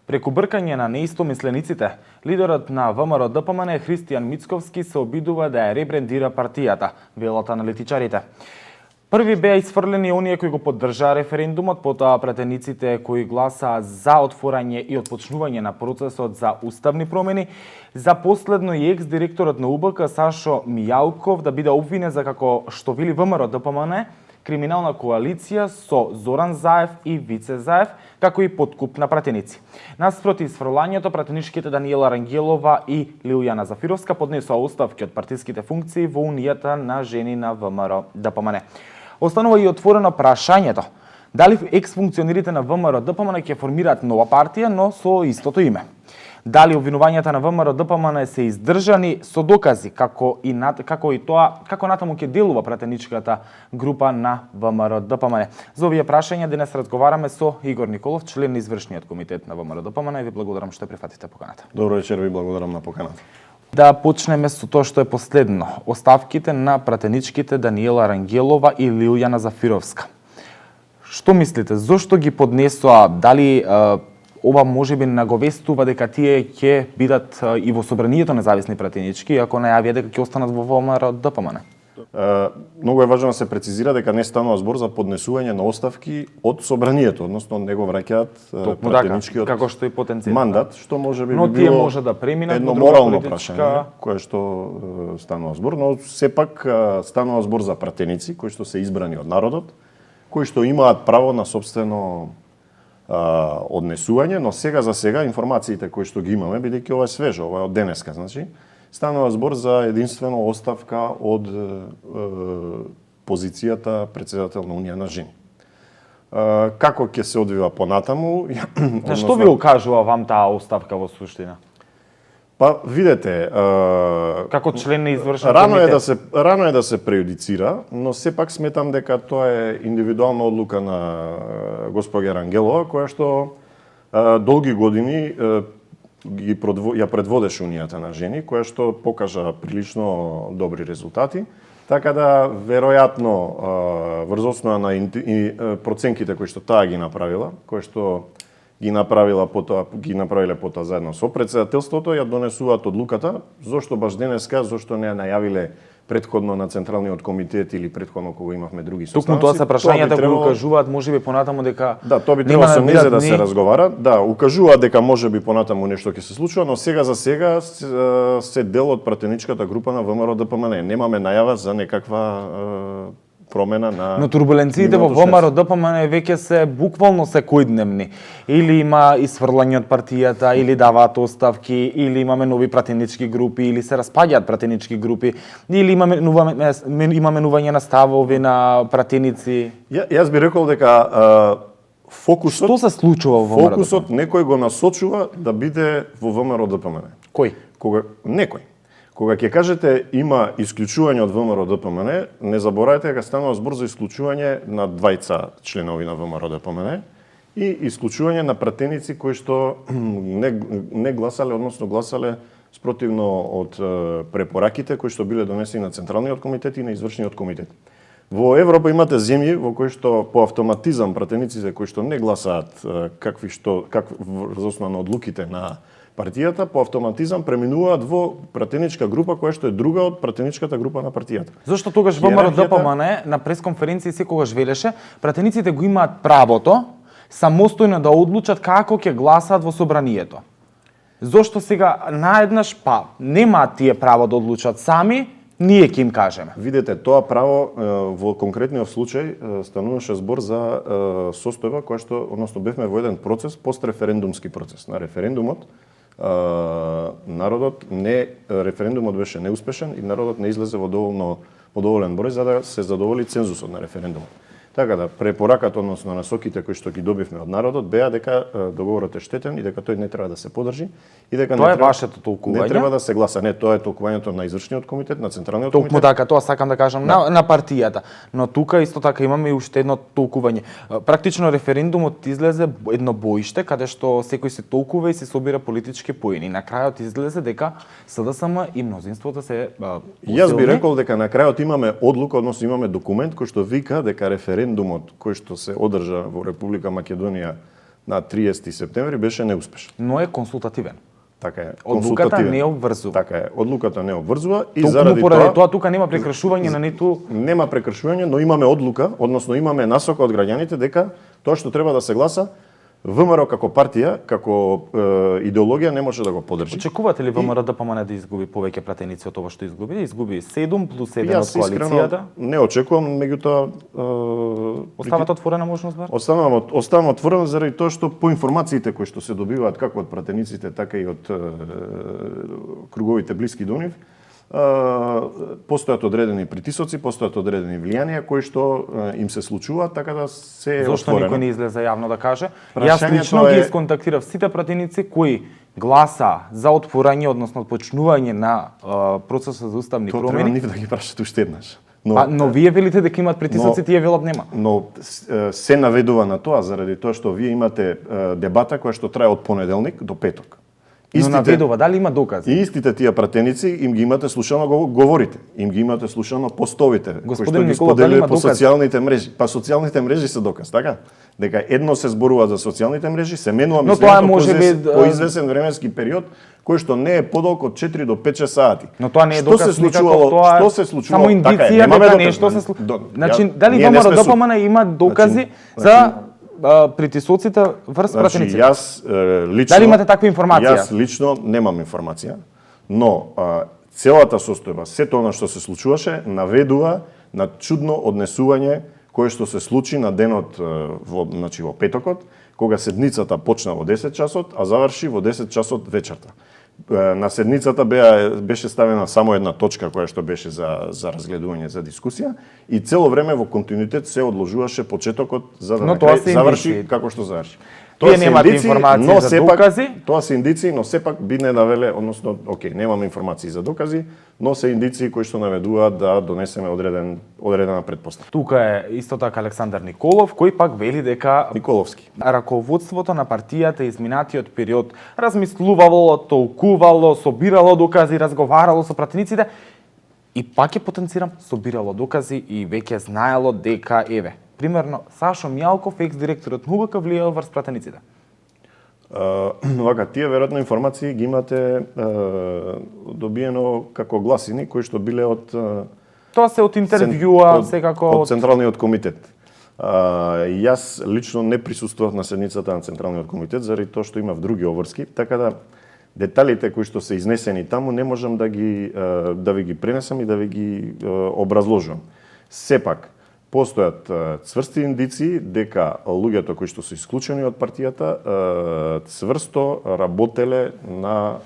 Преку бркање на неистомислениците, лидерот на ВМРО-ДПМН Христијан Мицковски се обидува да ја ребрендира партијата, велат аналитичарите. Први беа исфрлени оние кои го поддржаа референдумот, потоа пратениците кои гласаа за отворање и отпочнување на процесот за уставни промени, за последно и екс-директорот на УБК Сашо Мијалков да биде обвинен за, како што вели ВМРО-ДПМН, криминална коалиција со Зоран Заев и Вице Заев, како и подкуп на пратеници. Наспроти исфрлањето, пратеничките Даниела Рангелова и Лилјана Зафировска поднесоа оставки од партиските функции во Унијата на жени на ВМРО-ДПМН. Останува и отворено прашањето дали екс-функционерите на ВМРО-ДПМН ќе формираат нова партија, но со истото име. Дали обвинувањата на ВМРО-ДПМН се издржани со докази, како натаму ќе делува пратеничката група на ВМРО-ДПМН. За овие прашања денес разговараме со Игор Николов, член на извршниот комитет на ВМРО-ДПМН, и ви благодарам што прифатите поканата. Добро вечер, ви благодарам на поканата. Да почнеме со тоа што е последно. Оставките на пратеничките Даниела Рангелова и Лилјана Зафировска. Што мислите, зошто ги поднесоа? Дали ова можеби наговестува дека тие ќе бидат и во собранието независни пратенички, ако најавија дека ќе останат во ВМРО-ДПМН? Многу е важно да се прецизира дека не станува збор за поднесување на оставки од собранието, односно не го враќаат пратеничкиот како што и потенцијално мандат, што можеби но би било тие може да преминат едно во друга морално политичка прашање, кое што станува збор, но сепак станува збор за пратеници кои што се избрани од народот, кои што имаат право на сопствено однесување, но сега за сега информациите кои што ги имаме, бидејќи ова е свежо, ова е од денеска, значи, станува збор за единствено оставка од позицијата председател на Унија на жени. Како ќе се одвива понатаму? Што ви укажува вам таа оставка во суштина? Па видете, како член на извршен комитет. Рано е да се преюдицира, но сепак сметам дека тоа е индивидуална одлука на госпоѓа Рангелова, која што долги години ја предводеше Унијата на жени, која што покажа прилично добри резултати, така да веројатно врз основа на проценките кои што таа ги направила, кои што ги направиле потоа заедно со председателството, ја донесуваат одлуката, зошто баш денеска, зошто не ја најавиле претходно на Централниот комитет или претходно кога имавме други состаноци. Токму тоа се прашањата кои укажуваат можеби понатаму дека тоа би требало со низе да се разговара. Да, укажуваат дека можеби понатаму нешто ќе се случува, но сега за сега се дел од пратеничката група на ВМРО-ДПМН. Немаме најава за некаква промена на... Но турбуленциите во ВМРО-ДПМН веќе се буквално секојдневни. Или има исфрлање од партијата, или даваат оставки, или имаме нови пратенички групи, или се распаѓаат пратенички групи, или имаме менување на ставови на пратеници. Јас би рекол дека фокусот... Што се случува во ВМРО-ДПМН? Фокусот некој го насочува да биде во ВМРО-ДПМН. Кој? Некој. Кога ќе кажете има исклучување од ВМРО-ДПМН, не заборавајте дека станува збор за исклучување на двајца членови на ВМРО-ДПМН и исклучување на пратеници кои што не гласале, односно гласале спротивно од препораките кои што биле донесени на Централниот комитет и на Извршниот комитет. Во Европа имате земји во кои што по автоматизам пратениците кои што не гласаат врз основа на одлуките на партијата, по автоматизам преминуваат во пратеничка група која што е друга од пратеничката група на партијата. Зошто тогаш ВМРО-ДПМН на пресконференција секогаш велеше пратениците го имаат правото самостојно да одлучат како ќе гласаат во собранието. Зошто сега наеднаш немаат тие право да одлучат сами, ние ќе им кажеме. Видете, тоа право во конкретниот случај стануваше збор за состојба која што, односно бевме во еден процес, постреферендумски процес. На референдумот референдумот беше неуспешен и народот не излезе во доволен број за да се задоволи цензусот на референдумот. Така да, препораката, односно насоките кои што ги добивме од народот, беа дека договорот е штетен и дека тој не треба да се подржи и дека тоа е вашето толкување. Не треба да се гласа. Не, тоа е толкувањето на Извршниот комитет, на Централниот комитет. Токму така, тоа сакам да кажам на партијата. Но тука исто така имаме и уште едно толкување. Практично референдумот излезе едно боиште каде што секој се толкува и се собира политички поени. На крајот излезе дека СДСМ и мнозинството се Јас би рекол дека на крајот имаме одлука, односно имаме документ кој што вика дека референдумот кој што се одржа во Република Македонија на 30 септември беше неуспешен. Но е консултативен. Така е. Одлуката консултативен. не обврзува. Така е. Одлуката не обврзува и Токму заради поради тоа тука нема прекршување на ниту нема прекршување, но имаме одлука, односно имаме насока од граѓаните дека тоа што треба да се гласа ВМРО како партија, како идеологија не може да го поддржи. Очекувате ли ВМРО ДПМНЕ да изгуби повеќе пратеници од ова што изгуби? Изгуби 7 плюс 1 од Јас искрено коалицијата. не очекувам, меѓутоа Остават отворена можност, бар? Оставам отворен заради тоа што по информациите кои што се добиваат како од пратениците, така и од круговите блиски до нив, постојат одредени притисоци, постојат одредени влијанија кои што им се случуваат, така да се е Зошто отворено. никој не излезе јавно да каже? Прашањето Јас лично ги е- исконтактирав сите пратеници кои гласа за отворање, односно почнување на процесот за уставни Тоа треба промени. нив да ги прашат уште еднаш. Но вие велите дека имаат притисоци, тие велат нема. Но се наведува на тоа заради тоа што вие имате дебата која што трае од понеделник до петок. Но наведува, дали има докази? И истите тие пратеници им ги имате слушано говорите, им ги имате слушано постовите кои што Господин ги Николов, дали споделиле има по докази? социјалните мрежи. Па социјалните мрежи се доказ, така? Дека едно се зборува за социјалните мрежи, се менува Но тоа може би, по извесен временски период кој што не е подолг од 4 до 5-6 сати. Но тоа не е Што доказ се никаков, случувало? тоа е Што се случувало? само Така е, индиција немаме дека доказ. нешто се Значи, Ја- дали ние не сме ВМРО суд. ДПМНЕ има докази за притисоците врз Значи, пратеници? јас лично Дали имате таква информација? Јас лично немам информација, но целата состојба, сето она што се случуваше, наведува на чудно однесување кое што се случи на денот во петокот, кога седницата почна во 10 часот, а заврши во 10 часот вечерта. На седницата беше ставена само една точка која што беше за разгледување, за дискусија и цело време во континуитет се одложуваше почетокот за да Но на тоа крај се заврши индиции. како што заврши. Вие се немате индиции, информации но за сепак- докази? Тоа се индиции, но сепак би не навеле, односно, окей, немам информации за докази, но се индиции кои што наведуваат да донесеме одредена предпоставка. Тука е исто така Александар Николов, кој пак вели дека Николовски. раководството на партијата изминатиот период размислувало, толкувало, собирало докази, разговарало со пратениците и пак ќе потенцирам, собирало докази и веќе знаело дека примерно Сашо Мјалков, екс-директорот НУБК, влијал врз пратениците. Вака, тие веројатно информации ги имате добиено како гласини кои што биле од Тоа се од интервјуа, секако од Централниот комитет. Јас лично не присуствував на седницата на Централниот комитет заради тоа што имав други обврски, така да деталите кои што се изнесени таму не можам да ви ги пренесам и да ви ги образложувам. Сепак постојат цврсти индиции дека луѓето кои што се исклучени од партијата цврсто работеле на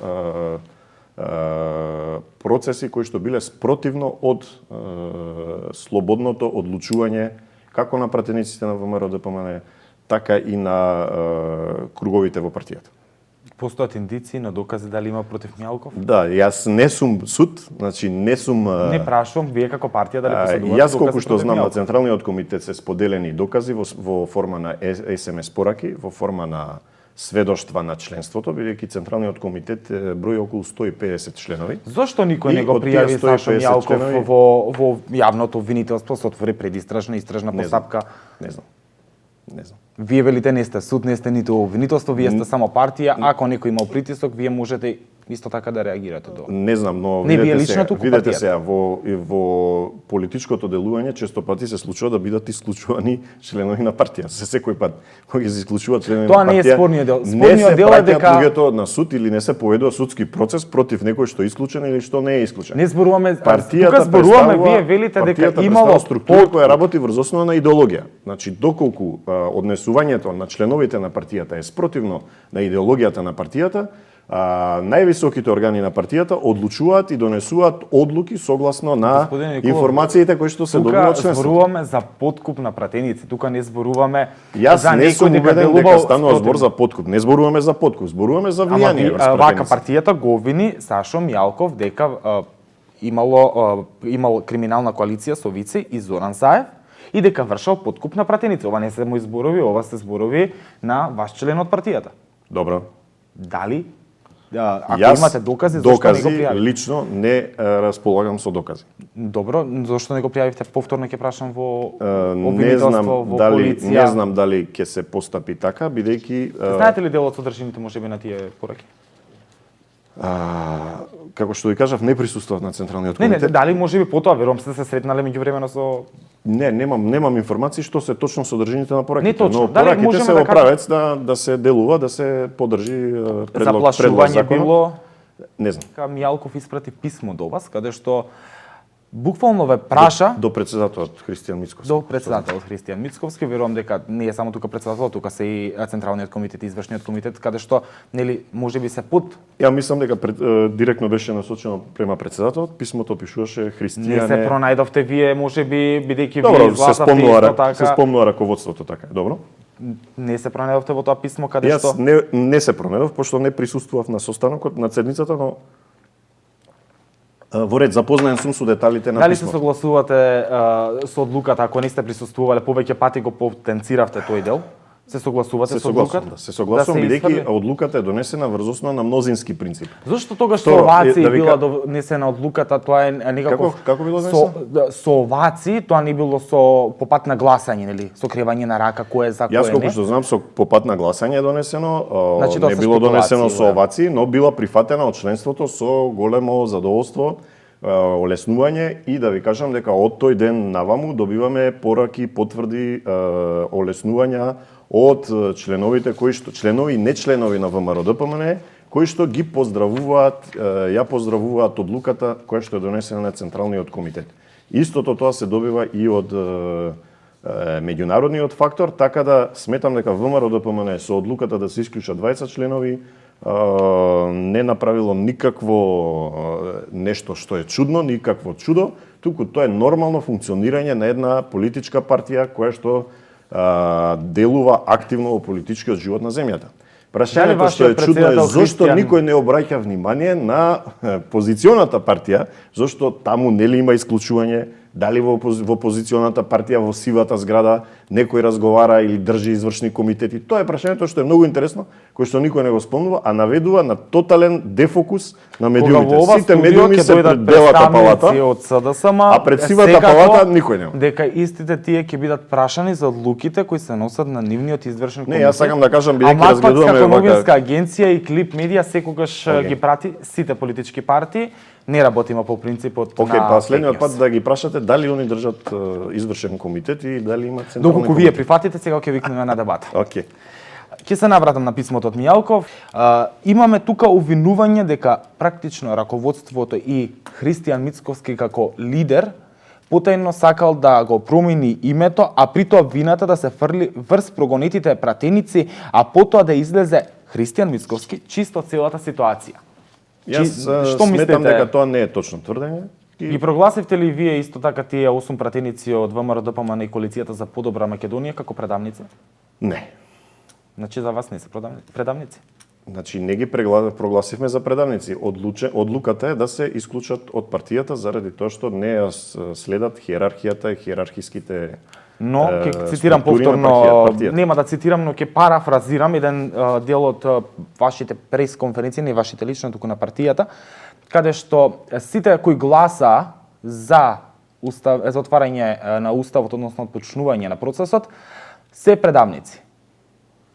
процеси кои што биле спротивно од слободното одлучување како на пратениците на ВМРО ДПМНЕ, така и на круговите во партијата. постојат индиции на докази дали има против Мјалков. Да, јас не сум суд, значи не сум Не прашувам вие како партија дали поседувате Јас колку докази што против знам на Мјалков. Централниот комитет се споделени докази во форма на СМС пораки, во форма на сведоштва на членството, бидејќи Централниот комитет брои околу 150 членови. Зошто никој И не го од тие пријави Сашо 150 Мјалков членови- во јавното обвинителство, се отвори предистражна истражна Не знам. постапка? Не знам. Вие велите не сте суд, не сте ниту обвинителство, вие сте само партија. Ако некој имал притисок, вие можете исто така да реагирате до. Не знам, но Не, вие видете лично сега, туку видете партијата. сега во политичкото делување често пати се случува да бидат исклучувани членови на партија. Секој пат кога се исклучуваат членови Тоа на не е партија, спорниот дел. не Спорниот се дел е праќаат дека- луѓето на суд или не се поведува судски процес против некој што е исклучен или што не е исклучен. Не зборуваме, Партијата тука зборуваме, представува- вие велите дека партијата имало представува структура која работи врз основа на идеологија. Значи, доколку однесувањето на членовите на партијата е спротивно на идеологијата на партијата, највисоките органи на партијата одлучуваат и донесуваат одлуки согласно на Господин Николов, информациите кои што се добиваат од тука членството. зборуваме за подкуп на пратеници, тука не зборуваме Јас за не некој сум дека убеден делувал дека станува збор спротивно. за подкуп. Не зборуваме за подкуп, зборуваме за Ама влијание врз вака пратеници. партијата го обвини Сашо Мјалков дека имал криминална коалиција со Вици и Зоран Заев и дека вршал подкуп на пратеници. Ова не се мои зборови, ова се зборови на ваш член од партијата. Добро. Дали Ако имате докази, зашто не го пријавите? Лично не располагам со докази. Добро, зашто не го пријавивте? Повторно ќе прашам во Не обвинителство, знам во дали полиција. не знам дали ќе се постапи така, бидејќи Знаете ли дел од содржините можеби на тие пораки? како што ви кажав, не присуствував на Централниот Не, комитет. дали можеби потоа, верувам сте се сретнале меѓувремено со Немам информации што се точно содржините на пораките, Не точно. но Дали пораките можеме се да во правец да се делува, да се подржи предлог заплашување законот. било. Не знам. Мијалков испрати писмо до вас, каде што буквално ве праша До председателот Христијан Мицковски. до председателот Христијан Мицковски, верувам дека не е само тука председателот, тука се и Централниот комитет и Извршниот комитет, каде што нели можеби се под Ја мислам дека директно беше насочено према председателот, писмото пишуваше не Христијан. се пронајдовте вие, можеби бидејќи вие Добро, изгласавте исто така. се спомнува раководството така. Добро. Не се пронајдовте во тоа писмо каде Јас што не се пронедов, пошто не присуствував на состанокот на седницата, но во ред запознаен сум со деталите на дали се писмото. согласувате со одлуката ако не сте присуствувале, повеќе пати го потенциравте тој дел? Се согласувате Се со согласувам, одлуката? да. Се согласувам, Да се бидејќи исфрли? одлуката е донесена врз основа на мнозински принцип. Зошто тогаш со Второ, овации да ви била ка- донесена одлуката, тоа е некаков Како било со овации, тоа не било со по пат на гласање, нели? Со кревање на рака, кој е за кој Јас е колку не. што знам со по пат на гласање е донесено, Значи, тоа не се било донесено спекулации, со да. овации, но била прифатена од членството со големо задоволство, олеснување и да ви кажам дека од тој ден наваму добиваме пораки, потврди, олеснувања од членовите членови и нечленови на ВМРО-ДПМН кои што ги поздравуваат, ја поздравуваат одлуката која што е донесена на Централниот комитет. Истото тоа се добива и од меѓународниот фактор, така да сметам дека ВМРО-ДПМН со одлуката да се исклучат 20 членови не направило никакво нешто што е чудно, никакво чудо, туку тоа е нормално функционирање на една политичка партија која што делува активно во политичкиот живот на земјата. Прашањето што е чудно е зошто никој не обраќа внимание на позиционата партија, зошто таму нели има исклучување, дали во опозиционата партија во сивата зграда некој разговара или држи извршни комитети. Тоа е прашањето што е многу интересно, кој што никој не го спомнува, а наведува на тотален дефокус на медиумите. Сите медиуми се пред Белата палата, од СДСМ, а пред Сивата палата никој нема. Дека истите тие ќе бидат прашани за одлуките кои се носат на нивниот извршен комитет. Не, јас сакам да кажам бидејќи разгледуваме како новинска агенција и Клип медија секогаш ги прати сите политички партии. Не работиме по принципот на па следниот fake пат news. да ги прашате дали они држат извршен комитет и дали имат централни Доколку вие прифатите, сега ќе викнеме на дебата. Океј. Ќе се навратам на писмото од Мијалков. Имаме тука обвинување дека практично раководството и Христијан Мицковски како лидер потајно сакал да го промени името, а при тоа вината да се фрли врз прогонетите пратеници, а потоа да излезе Христијан Мицковски чисто целата ситуација. Јас што сметам мислите? дека тоа не е точно тврдење. И прогласивте ли вие исто така тие 8 пратеници од ВМРО-ДПМН и коалицијата за подобра Македонија како предавници? Не. Значи за вас не се предавници? Значи не ги прогласивме за предавници. Одлуката е да се исклучат од партијата заради тоа што не ја следат хиерархијата и хиерархиските Но ќе цитирам структури на повторно, партијата. нема да цитирам, но ќе парафразирам еден дел од вашите пресконференции, не вашите лично, туку на партијата, каде што сите кои гласа за отварање на уставот, односно почнување на процесот, се предавници.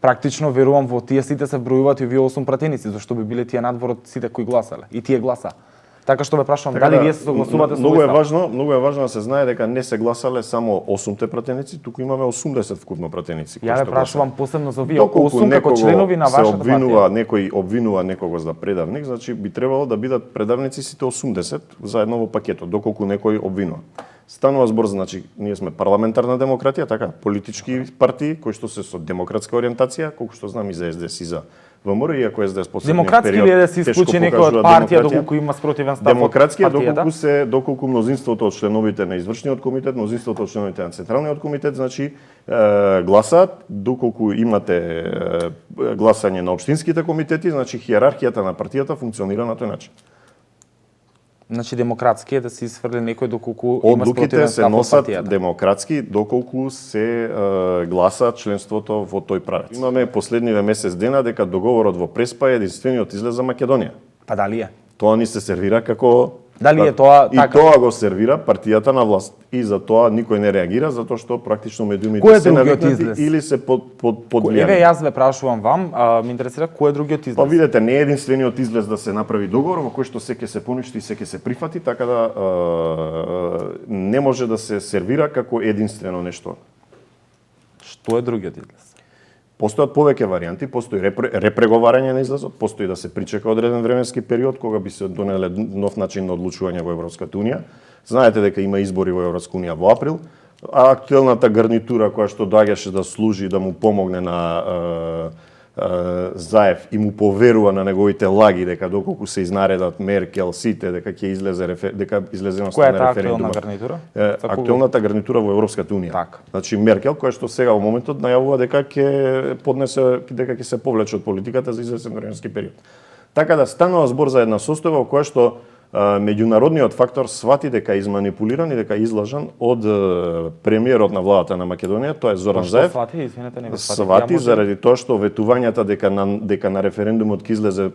Практично верувам во тие сите се вбројуваат и овие 8 пратеници, зашто би биле тие надвор од сите кои гласале. И тие гласа. Така што ве прашувам, дали вие се согласувате со многу овој став? многу е важно да се знае дека не се гласале само 8-те пратеници, туку имаме 80 вкупно пратеници. Ја ве прашувам посебно за овие Доколку 8 како членови на се вашата партија. некој обвинува некого за предавник, значи би требало да бидат предавници сите 80 заедно во пакетот, доколку некој обвинува. Станува збор, значи, ние сме парламентарна демократија, така, политички партии кои што се со демократска ориентација, колку што знам и за СДС и за ВМРО, иако СДС последниот Демократски период ли е да се тешко исклучи некој од покажува партија демократија. доколку има спротивен став од Демократски е партијата? доколку мнозинството од членовите на извршниот комитет, мнозинството од членовите на централниот комитет, значи гласаат, доколку имате гласање на општинските комитети, значи хиерархијата на партијата функционира на тој начин. Значи демократски е да се изфрли некој доколку има Одлуките спротивен се став од носат партијата. демократски доколку се гласа членството во тој правец. Имаме последниве месец дена дека договорот во Преспа е единствениот излез за Македонија. Па дали е? Тоа ни се сервира како Дали е тоа и така? тоа го сервира партијата на власт. И за тоа никој не реагира затоа што практично медиумите Кој е се другиот навикнати излез? или се под Еве влијание. јас ве прашувам вам, ме интересира кој е другиот излез? Па видете, не е единствениот излез да се направи договор во кој што се ќе се поништи и се ќе се прифати, така да не може да се сервира како единствено нешто. Што е другиот излез? Постојат повеќе варијанти, постои репреговарање на излезот, постои да се причека одреден временски период кога би се донеле нов начин на одлучување во Европската унија. Знаете дека има избори во Европска унија во април, а актуелната гарнитура која што доаѓаше да служи да му помогне на Заев и му поверува на неговите лаги дека доколку се изнаредат Меркел, сите, дека ќе излезе на Која е таа референдума. актуелна гарнитура? Актуелната гарнитура во Европската унија. Така. Значи Меркел, која што сега во моментот најавува дека ќе се повлече од политиката за известен временски период. Така да станува збор за една состојба во која што меѓународниот фактор свати дека е изманипулиран и дека е излажан од премиерот на владата на Македонија, тоа е Зоран Што Заев. свати? Извинете, не го свати. Свати заради тоа што ветувањата дека на референдумот ќе излезе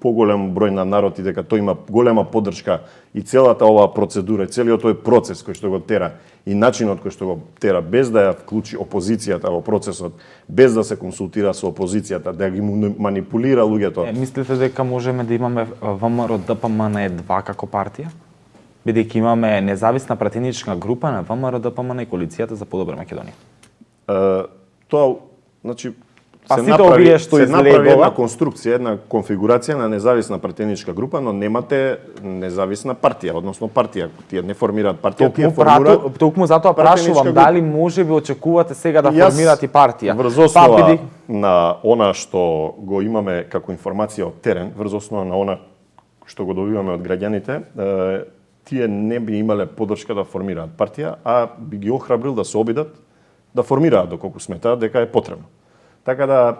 поголем број на народ и дека тој има голема поддршка и целата оваа процедура, целиот тој процес кој што го тера и начинот кој што го тера без да ја вклучи опозицијата во процесот, без да се консултира со опозицијата, да ги манипулира луѓето. Мислите дека можеме да имаме ВМРО ДПМН 2 како партија? Бидејќи имаме независна пратеничка група на ВМРО ДПМН и коалицијата за подобра Македонија. Тоа, значи, Па се сите направи, овие што се направи излегува- една конструкција, една конфигурација на независна пратеничка група, но немате независна партија, односно партија. Тие не формираат партија, тие формираат Токму затоа пратеничка прашувам група. дали може би очекувате сега да Јас, формирате партија. Врз основа Па, биде- на она што го имаме како информација од терен, врз основа на она што го добиваме од граѓаните, тие не би имале поддршка да формираат партија, а би ги охрабрил да се обидат да формираат доколку сметаат дека е потребно. Така да,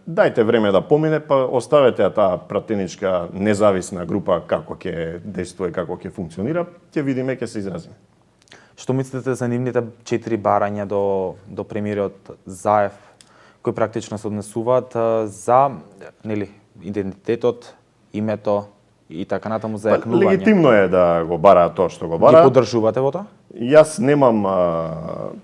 дајте време да помине, па оставете таа пратеничка независна група како ќе действува и како ќе функционира, ќе видиме, ќе се изразиме. Што мислите за нивните 4 барања до премиерот Заев, кои практично се однесуваат за идентитетот, името и така натаму за јакнување? Легитимно е да го бараат тоа што го Ги бара. поддржувате во тоа? Јас немам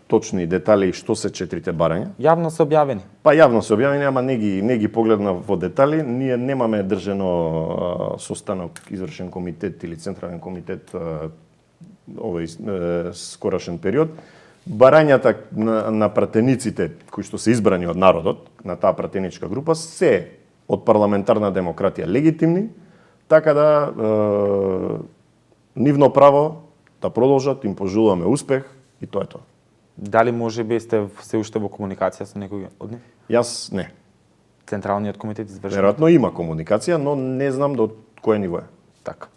точни детали што се 4 барања. Јавно се објавени. Па јавно се објавени, ама не ги погледнав во детали. Ние немаме држено состанок извршен комитет или централен комитет овој скорашен период. Барањата на пратениците кои што се избрани од народот на таа пратеничка група се од парламентарна демократија легитимни, така да нивно право да продолжат, им пожелуваме успех и тоа е тоа. Дали може би сте се уште во комуникација со некој од нив? Јас не. Централниот комитет извршува. Веројатно има комуникација, но не знам до кое ниво е. Така.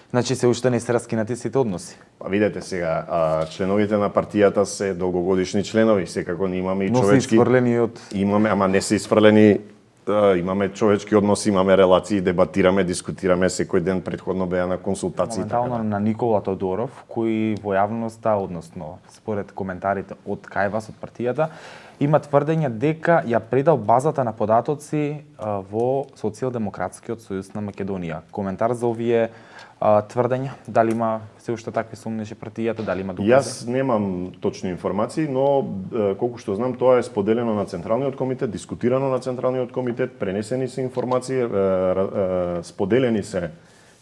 Значи се уште не се раскинати сите односи. Па видете сега, членовите на партијата се долгогодишни членови, секако не имаме и Но се човечки. изфрлени од Имаме, ама не се изфрлени. Имаме човечки односи, имаме релации, дебатираме, дискутираме секој ден, претходно беа на консултации. моментално на Никола Тодоров, кој во јавноста, односно според коментарите од кај вас од партијата, има тврдење дека ја предал базата на податоци во Социјалдемократскиот сојуз на Македонија. Коментар за овие тврдења, дали има се уште такви сумнежи партијата, дали има докази? Јас немам точни информации, но колку што знам тоа е споделено на Централниот комитет, дискутирано на Централниот комитет, пренесени се информации, споделени се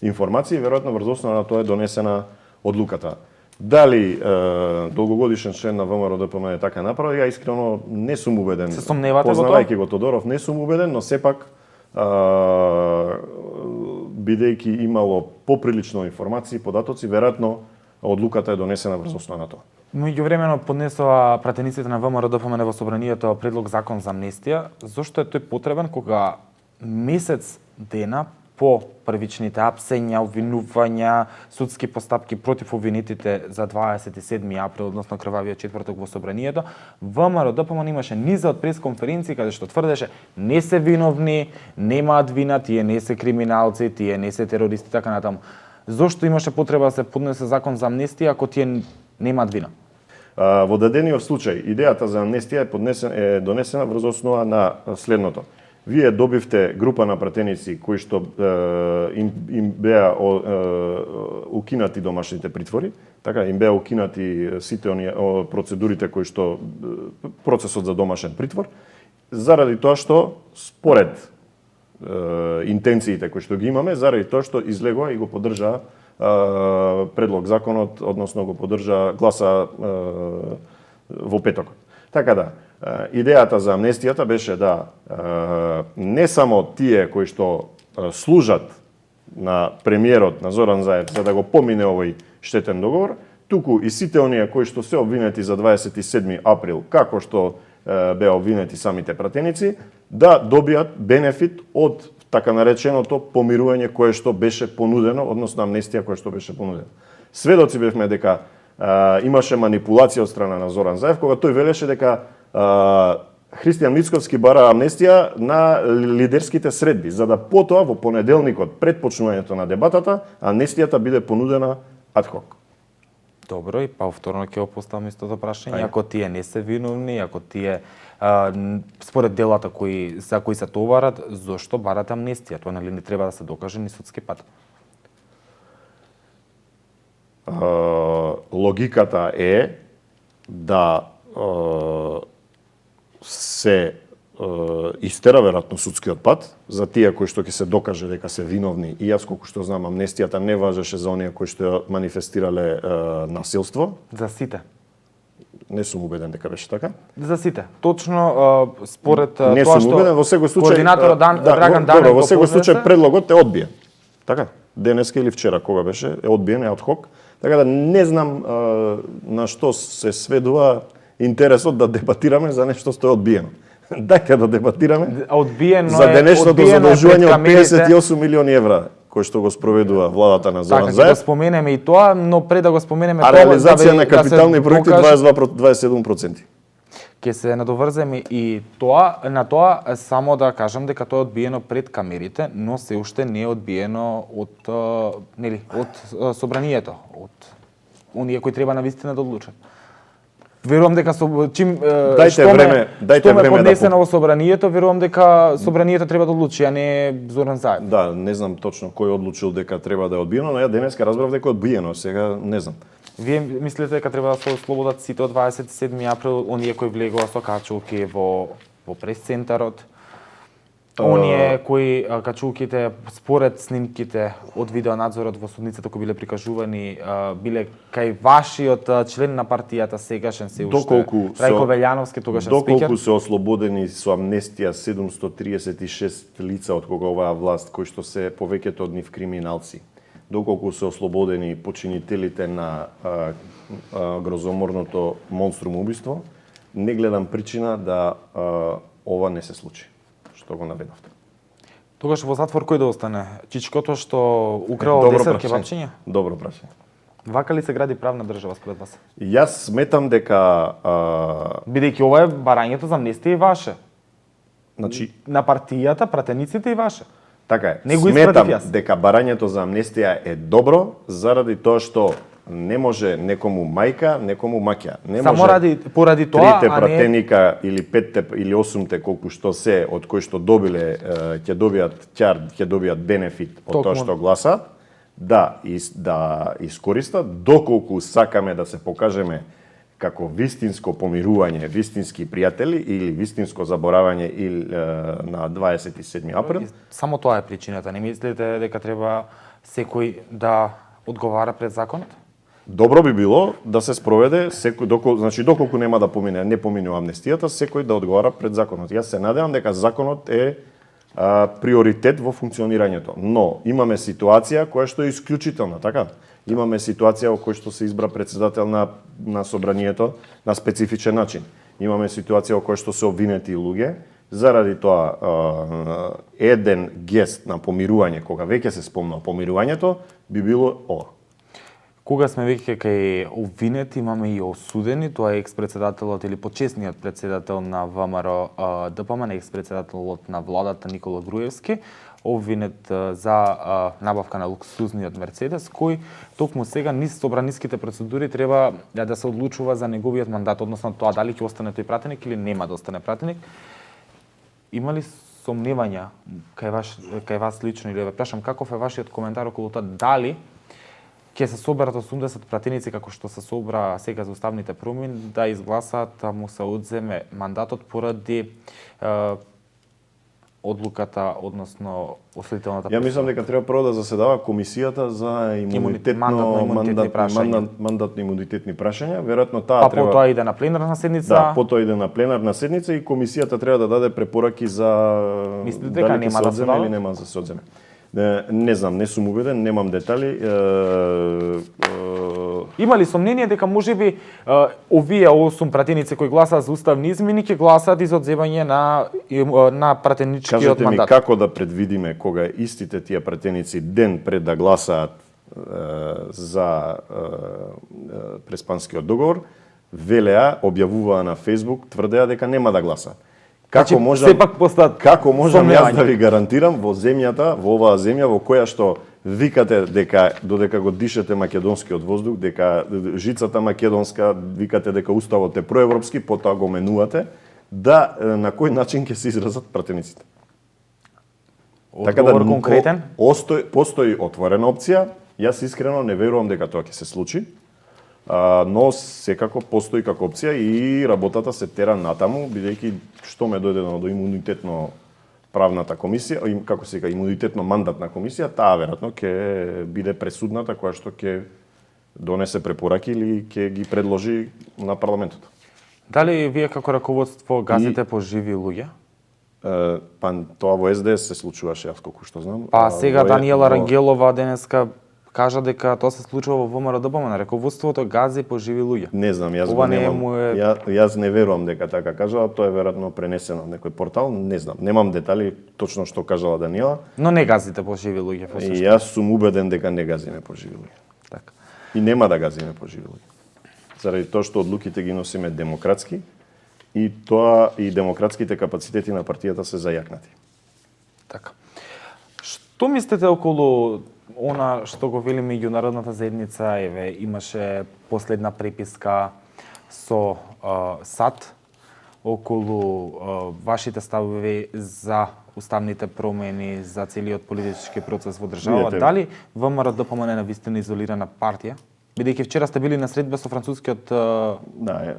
информации, веројатно врз основа на тоа е донесена одлуката. Дали долгогодишен член на ВМРО ДПМН така направи, ја искрено не сум убеден. Се сомневате во тоа? Познавајќи го Тодоров, не сум убеден, но сепак бидејќи имало поприлично информации, податоци, веројатно одлуката е донесена врз основа на тоа. Меѓувремено поднесува пратениците на ВМРО ДПМН во собранието предлог закон за амнестија. Зошто е тој потребен кога месец дена по првичните апсења, обвинувања, судски постапки против обвинетите за 27 април, односно крвавиот четврток во собранието, ВМРО ДПМН имаше низа од пресконференции каде што тврдеше не се виновни, немаат вина, тие не се криминалци, тие не се терористи, така натаму. Зошто имаше потреба да се поднесе закон за амнестија ако тие немаат вина? Во дадениот случај, идејата за амнестија е донесена врз основа на следното. Вие добивте група на пратеници кои што им беа укинати домашните притвори, така им беа укинати сите оние процедурите кои што процесот за домашен притвор, заради тоа што според интенциите кои што ги имаме, заради тоа што излегува и го поддржа предлог законот, односно го поддржа гласа во петокот. Така да, идејата за амнестијата беше да не само тие кои што служат на премиерот на Зоран Заев за да го помине овој штетен договор, туку и сите оние кои што се обвинети за 27 април, како што беа обвинети самите пратеници, да добијат бенефит од така нареченото помирување кое што беше понудено, односно амнестија која што беше понудена. Сведоци бевме дека имаше манипулација од страна на Зоран Заев, кога тој велеше дека Христијан Мицковски бара амнестија на лидерските средби, за да потоа во понеделникот пред почнувањето на дебатата, амнестијата биде понудена адхок. Добро, и повторно ќе го поставам истото прашање. Ако тие не се виновни, ако тие според делата за кои се товарат, зошто барат амнестија? Тоа нели не треба да се докаже ни судски пат? Логиката е да се истера веројатно судскиот пат за тие кои што ќе се докаже дека се виновни. И јас колку што знам, амнестијата не важеше за оние кои што манифестирале насилство. За сите. Не сум убеден дека беше така. За сите. Точно според не тоа сум што убеден, во секој случај координаторот Драган Данев добро, во секој случај предлогот е одбиен. Така, денеска или вчера кога беше е одбиен, е адхок. Така да не знам на што се сведува интересот да дебатираме за нешто што е одбиено. Дајте да дебатираме одбиено за денешното задолжување од камерите. 58 милиони евра кој што го спроведува владата на Зоран Така, ќе Заев. го споменеме и тоа, но пред да го споменеме А тоа, реализација на да се капитални проекти докаже- 27%. Ќе се надоврземе и тоа, на тоа само да кажам дека тоа е одбиено пред камерите, но се уште не е одбиено од од собранието, од оние кои треба навистина да одлучат. Верувам дека чим што време да поднесено во собранието, верувам дека собранието треба да одлучи, а не Зоран Заев. Да, не знам точно кој одлучил дека треба да е одбиено, но ја денеска разбрав дека е одбиено, сега не знам. Вие мислите дека треба да се ослободат сите од 27 април, оние кои влегува со качулки во прес-центарот? Оние кои качулките според снимките од видеонадзорот во судницата кои биле прикажувани биле кај вашиот член на партијата сегашен се уште Рајко Велјановски тогашен спикер. Доколку се ослободени со амнестија 736 лица од кога оваа власт кои што се повеќето од нив криминалци. Доколку се ослободени починителите на грозоморното монструм убиство, не гледам причина да ова не се случи. Што го наведовте. Тогаш во затвор кој да остане? Чичкото што украл 10 кебапчиња? Добро прашање. Вака ли се гради правна држава според вас? Јас сметам дека бидејќи ова е барањето за амнестија и ваше. Значи, на партијата, пратениците и ваше. Така е. Не го Сметам јас. дека барањето за амнестија е добро заради тоа што не може некому мајка, некому маќа. Не Само може поради тоа, трите а не пратеника или петте или осумте колку што се од кои што добиле ќе добијат ќе добијат бенефит од тоа што гласат, да искористат доколку сакаме да се покажеме како вистинско помирување, вистински пријатели или вистинско заборавање или на 27 април. Само тоа е причината. Не мислите дека треба секој да одговара пред законот? Добро би било да се спроведе доколку нема да помине, не поминува амнестијата, секој да одговара пред законот. Јас се надевам дека законот е приоритет во функционирањето, но имаме ситуација која што е исклучителна, така? Имаме ситуација во која што се избра претседател на собранието на специфичен начин. Имаме ситуација во која што се обвинети луѓе, заради тоа еден гест на помирување, кога веќе се спомна помирувањето, би било ова. Кога сме веќе кај обвинети, имаме и осудени, тоа е експредседателот или почесниот председател на ВМРО ДПМН, експредседателот на владата Никола Груевски, обвинет за набавка на луксузниот Мерцедес, кој токму сега низ собраниските процедури треба да се одлучува за неговиот мандат, односно тоа дали ќе остане тој пратеник или нема да остане пратеник. Има ли сомневања кај вас лично, или ве прашам каков е вашиот коментар околу тоа дали ќе се соберат 80 пратеници како што се собра сега за уставните промени да изгласаат да му се одземе мандатот поради одлуката, односно осудителната Ја мислам дека треба прво да заседава комисијата за мандатно-имунитетни прашања. Веројатно таа треба. Потоа иде на пленарна седница. Да, потоа иде на пленарна седница и комисијата треба да даде препораки за Мислите дека нема да се одземе или нема да се одземе. Не знам, не сум убеден, немам детали. Има ли сомнение дека можеби овие 8 пратеници кои гласаат за уставни измени ќе гласаат и за одземање на пратеничкиот Кажете ми мандат? како да предвидиме кога истите тие пратеници ден пред да гласаат за преспанскиот договор, велеа, објавуваа на Facebook, тврдеа дека нема да гласаат. Како можам јас да ви гарантирам во земјата, во оваа земја во која што викате дека додека го дишете македонскиот воздух, дека жицата македонска, викате дека уставот е проевропски, потоа го менувате, да на кој начин ќе се изразат пратениците. Одговор конкретен? Постои отворена опција. Јас искрено не верувам дека тоа ќе се случи. Но секако постои како опција и работата се тера натаму, бидејќи што ме дојде до имунитетно правната комисија, како се вика, имунитетно мандатна комисија, таа веројатно ќе биде пресудната која што ќе донесе препораки или ќе ги предложи на парламентот. Дали вие како раководство газите по живи луѓе? Па тоа во СДС се случуваше, јас колку што знам. Па сега Даниела Рангелова денеска кажа дека тоа се случува во ВМРО ДПМН, раководството гази по живи луѓе. Не знам, јас го немам. Јас не верувам дека така кажала, тоа е веројатно пренесено на некој портал, не знам. Немам детали точно што кажала Даниела. Но не газите по живи луѓе, по И јас сум убеден дека не газиме по живи луѓе. Така. И нема да газиме по живи луѓе. Заради тоа што одлуките ги носиме демократски и тоа и демократските капацитети на партијата се зајакнати. Така. Што мислите околу она што го вели меѓународната заедница, еве имаше последна преписка со САД околу вашите ставови за уставните промени, за целиот политички процес во држава. Видете, дали ВМРО ДПМН е навистина изолирана партија? Бидејќи вчера сте били на средба со францускиот Да,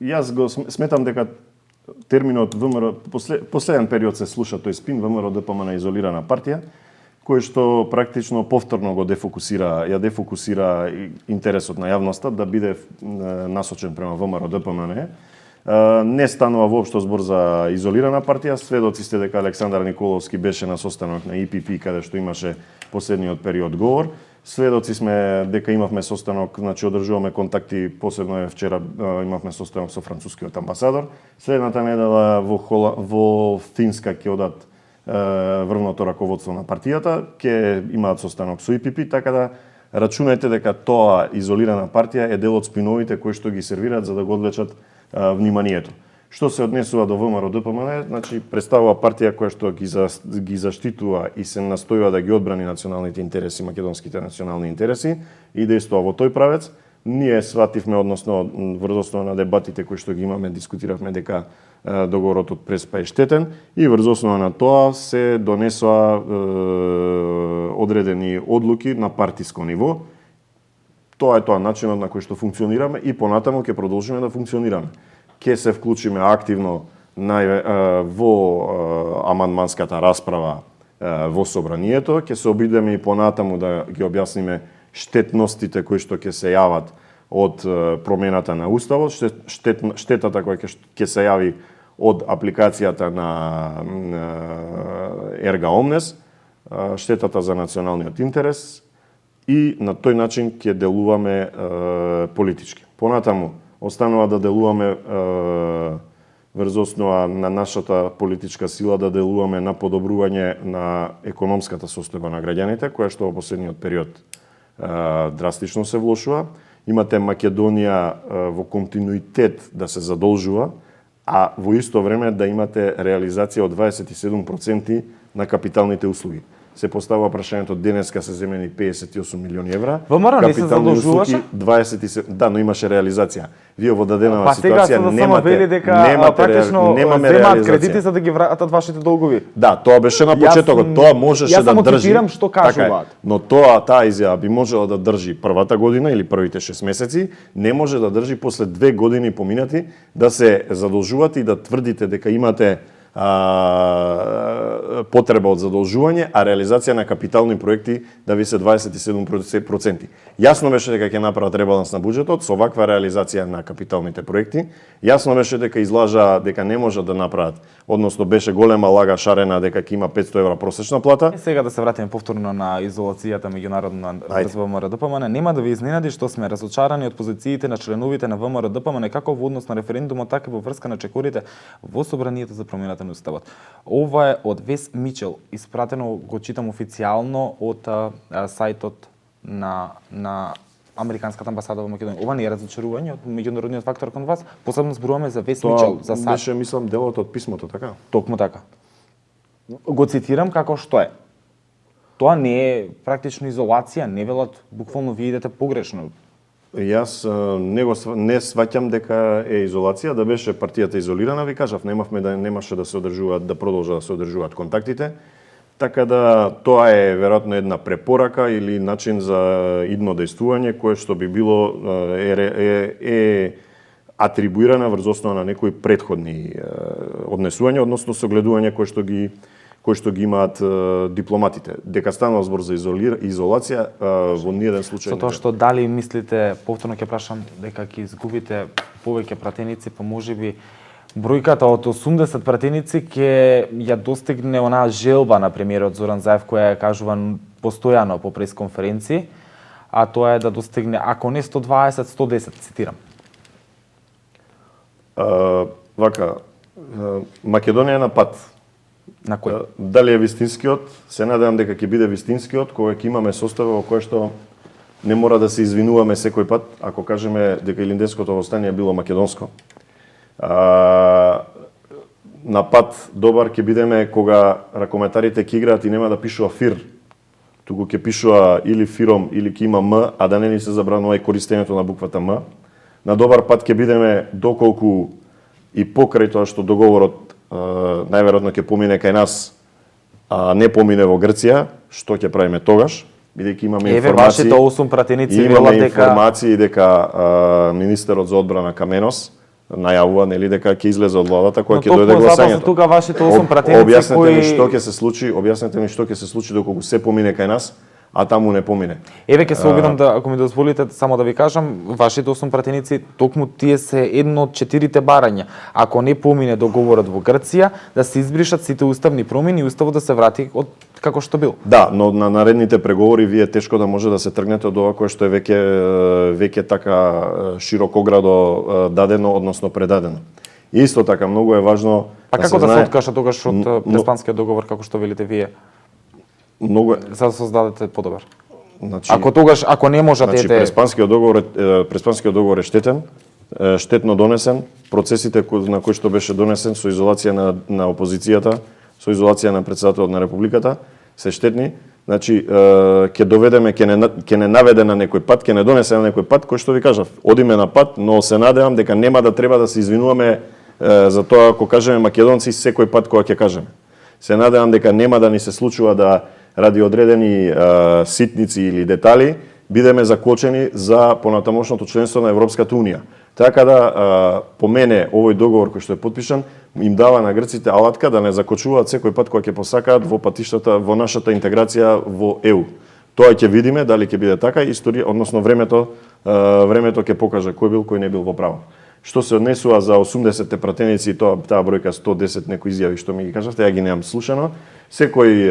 јас го сметам дека терминот ВМРО последен период се слуша тој спин ВМРО ДПМН изолирана партија, кој што практично повторно го ја дефокусира интересот на јавноста да биде насочен према ВМРО ДПМН. Не станува воопшто збор за изолирана партија. Сведоци сте дека Александар Николовски беше на состанок на ИПП каде што имаше последниот период говор. Сведоци сме дека имавме состанок, значи одржуваме контакти, посебно вчера имавме состанок со францускиот амбасадор. Следната недела во Финска ќе одат врвното раководство на партијата, ќе имаат состанок со ИПП, така да рачунајте дека тоа изолирана партија е дел од спиновите кои што ги сервираат за да го одвлечат вниманието. Што се однесува до ВМРО ДПМН, значи представува партија која што ги заштитува и се настојува да ги одбрани националните интереси, македонските национални интереси и действува во тој правец. Ние свативме, односно врз основа на дебатите кои што ги имаме, дискутиравме дека договорот од Преспа е штетен и врз основа на тоа се донесоа одредени одлуки на партиско ниво. Тоа е начинот на кој што функционираме и понатаму ќе продолжиме да функционираме. Ќе се вклучиме активно во амандманската расправа во собранието, ќе се обидеме и понатаму да ги објасниме штетностите кои што ќе се јават од промената на уставот, штетата која ќе се јави од апликацијата на Ерга Омнес, штетата за националниот интерес и на тој начин ќе делуваме политички. Понатаму останува да делуваме врз основа на нашата политичка сила, да делуваме на подобрување на економската состојба на граѓаните, која што во последниот период драстично се влошува. Имате Македонија во континуитет да се задолжува, а во исто време да имате реализација од 27% на капиталните услуги. Се поставува прашањето денеска се земени 58 милиони евра. ВМРО не се задолжуваше? 27, да, но имаше реализација. Вие во даденава Па сега ситуација се да само вели дека практично земаат кредити за да ги вратат вашите долгови. Да, тоа беше на почетокот. Тоа можеше да држи. Јас само цитирам што кажуваат. Но таа изјава би можела да држи првата година или првите 6 месеци, не може да држи после 2 години поминати да се задолжувате и да тврдите дека имате потреба од задолжување, а реализација на капитални проекти да ви се 27%. Јасно беше дека ќе направат ребаланс на буџетот со ваква реализација на капиталните проекти. Јасно беше дека излажа дека не може да направат, односно беше голема лага шарена дека ќе има 500 евра просечна плата. Сега да се вратиме повторно на изолацијата меѓународна врз ВМРО-ДПМН. Нема да ви изненади што сме разочарани од позициите на членовите на ВМРО-ДПМН како во однос на референдумот, така и во врска на чекорите во собранието за промената на уставот. Ова е од Вес Мичел, испратено го читам официјално од сајтот на Американската амбасада во Македонија. Ова не е разочарување од меѓународниот фактор кон вас? Посебно зборуваме за Вес Мичел, за САД. Тоа беше, мислам, делот од писмото, така? Токму така. Го цитирам како што е. Тоа не е практично изолација, не велат буквално вие идете погрешно. Јас не сваќам дека е изолација, да беше партијата изолирана, ви кажав, немаше да се одржуваат, да продолжат да се одржуваат контактите. Така да тоа е веројатно една препорака или начин за идно дејствување кое што би било е атрибуирана врз основа на некои претходни однесувања, односно согледување кои што ги имаат дипломатите. Дека станува збор за изолација, во ниеден случај. Со тоа што дали мислите, повторно ќе прашам, дека ќе изгубите повеќе пратеници, па можеби бројката од 80 пратеници ќе ја достигне онаа желба на премиерот Зоран Заев која ја кажува постојано по пресконференции, а тоа е да достигне, ако не 120, 110, цитирам. Македонија е на пат. На кој? Дали е вистинскиот? Се надевам дека ќе биде вистинскиот, кога ќе имаме состава во кој што не мора да се извинуваме секој пат, ако кажеме дека Илинденското востание било македонско. На пат добар ќе бидеме кога ракометарите ќе играат и нема да пишува фир, туку ќе пишува или фиром или ќе има м, а да не ни се забранува и користењето на буквата м. На добар пат ќе бидеме доколку и покрај тоа што договорот најверојатно ќе помине кај нас, а не помине во Грција, што ќе правиме тогаш? Бидејќи имаме информации. Вашите 8 пратеници велат дека информации дека министерот за одбрана Каменос најавува нели дека ќе излезе од владата кога ќе дојде гласањето. Тука вашите 8 пратеници објаснете ми што ќе се случи доколку се помине кај нас, а таму не помине. Еве ќе се обидам да, ако ми дозволите, само да ви кажам, вашите 8 пратеници, токму тие се едно од 4 барања. Ако не помине договорот во Грција, да се избришат сите уставни промени и уставот да се врати од како што бил. Да, но на наредните преговори вие тешко да може да се тргнете од ова кое што е веќе така широкоградо дадено, односно предадено. И исто така многу е важно како да се откаже тогаш од Преспанскиот договор како што велите вие? Многу за да создадете подобар. Значи, ако не можете Преспанскиот договор е штетен, штетно донесен, процесите на кои што беше донесен со изолација на опозицијата, со изолација на претседателот на републиката, се штетни. Значи ќе доведеме, ќе не наведе на некој пат, ќе не донесе на некој пат кој што ви кажав, одиме на пат, но се надевам дека нема да треба да се извинуваме за тоа ако кажеме македонци секој пат кога ќе кажеме. Се надевам дека нема да ни се случува да ради одредени ситници или детали бидеме закочени за понатамошното членство на Европската унија. Така да по мене овој договор кој што е потпишан им дава на грците алатка да не закочуваат секој пат кога ќе посакаат во патиштата во нашата интеграција во ЕУ. Тоа ќе видиме дали ќе биде така, историја, односно времето ќе покаже кој бил, кој не бил во право. Што се однесува за 80 пратеници, таа бројка 110 некои изјави што ми ги кажавте, ја ги немам слушано. Секој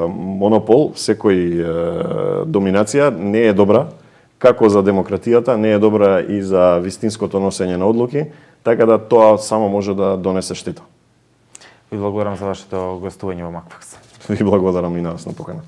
монопол, секој доминација не е добра, како за демократијата, не е добра и за вистинското носење на одлуки, така да тоа само може да донесе штета. Ви благодарам за вашето гостување во Макфакс. Ви благодарам и на вас на поканата.